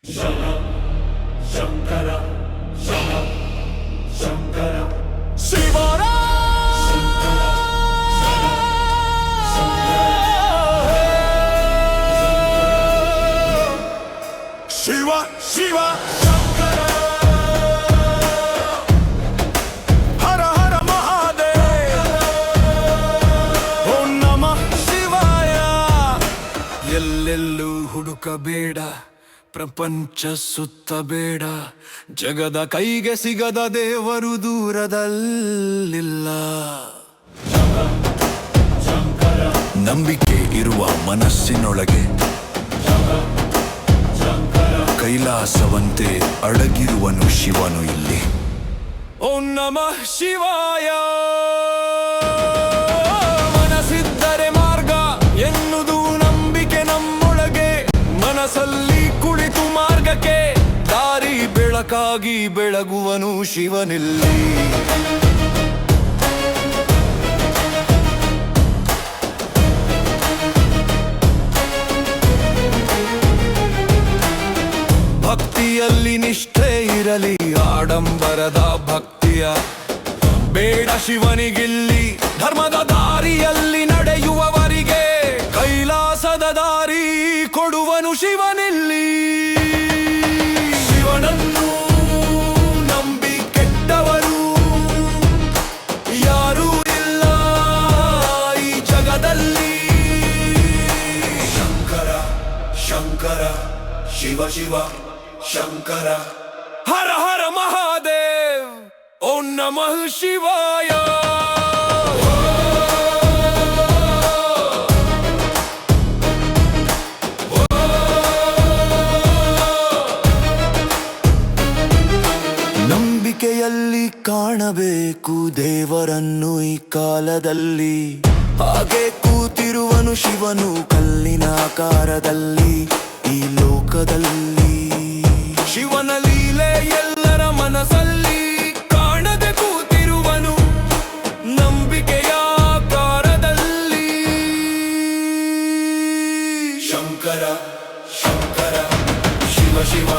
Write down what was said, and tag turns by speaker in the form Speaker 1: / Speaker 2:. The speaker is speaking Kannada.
Speaker 1: ಶಂಕರ ಶಂಕರ
Speaker 2: ಶಿವರ ಶಿವ ಶಿವ ಶಂಕರ ಹರ ಹರ ಮಹಾದೇವ ಓಂ ನಮಃ ಶಿವಾಯ. ಎಲ್ಲೆಲ್ಲೂ ಹುಡುಕಬೇಡ, ಪ್ರಪಂಚ ಸುತ್ತಬೇಡ, ಜಗದ ಕೈಗೆ ಸಿಗದ ದೇವರು ದೂರದಲ್ಲಿಲ್ಲ. ನಂಬಿಕೆ ಇರುವ ಮನಸ್ಸಿನೊಳಗೆ ಕೈಲಾಸವಂತೆ ಅಡಗಿರುವನು ಶಿವನು ಇಲ್ಲಿ. ಓಂ ನಮಃ ಶಿವಾಯ. ಮನಸ್ಸಿದ್ದರೆ ಮಾರ್ಗ ಎನ್ನುವುದು ನಂಬಿಕೆ ನಮ್ಮೊಳಗೆ, ಮನಸ್ಸಲ್ಲಿ ಕುಳಿತು ಮಾರ್ಗಕ್ಕೆ ದಾರಿ ಬೆಳಕಾಗಿ ಬೆಳಗುವನು ಶಿವನಿಲ್ಲಿ. ಭಕ್ತಿಯಲ್ಲಿ ನಿಷ್ಠೆ ಇರಲಿ, ಆಡಂಬರದ ಭಕ್ತಿಯ ಬೇಡ ಶಿವನಿಗಿಲ್ಲಿ. ಧರ್ಮದ ದಾರಿಯಲ್ಲಿ ನಡೆಯುವವರಿಗೆ ಕೈಲಾಸದ ದಾರಿ ಕೊಡುವನು ಶಿವನಿಲ್ಲಿ. ಶಿವನನ್ನು ನಂಬಿ ಕೆಟ್ಟವರು ಯಾರೂ ಇಲ್ಲ ಈ ಜಗದಲ್ಲಿ. ಶಂಕರ ಶಂಕರ ಶಿವ ಶಿವ ಶಂಕರ ಹರ ಹರ ಮಹಾದೇವ್. ಓಂ ನಮಃ ಶಿವಾಯ. ನಂಬಿಕೆಯಲ್ಲಿ ಕಾಣಬೇಕು ದೇವರನ್ನು ಈ ಕಾಲದಲ್ಲಿ. ಹಾಗೆ ಕೂತಿರುವನು ಶಿವನು ಕಲ್ಲಿನ ಆಕಾರದಲ್ಲಿ ಈ ಲೋಕದಲ್ಲಿ. ಶಿವನ ಲೀಲೆ ಎಲ್ಲರ ಮನಸ್ಸಲ್ಲಿ ಕಾಣದೆ ಕೂತಿರುವನು ನಂಬಿಕೆಯ ಆಕಾರದಲ್ಲಿ. ಶಂಕರ ಶಂಕರ ಶಿವ ಶಿವ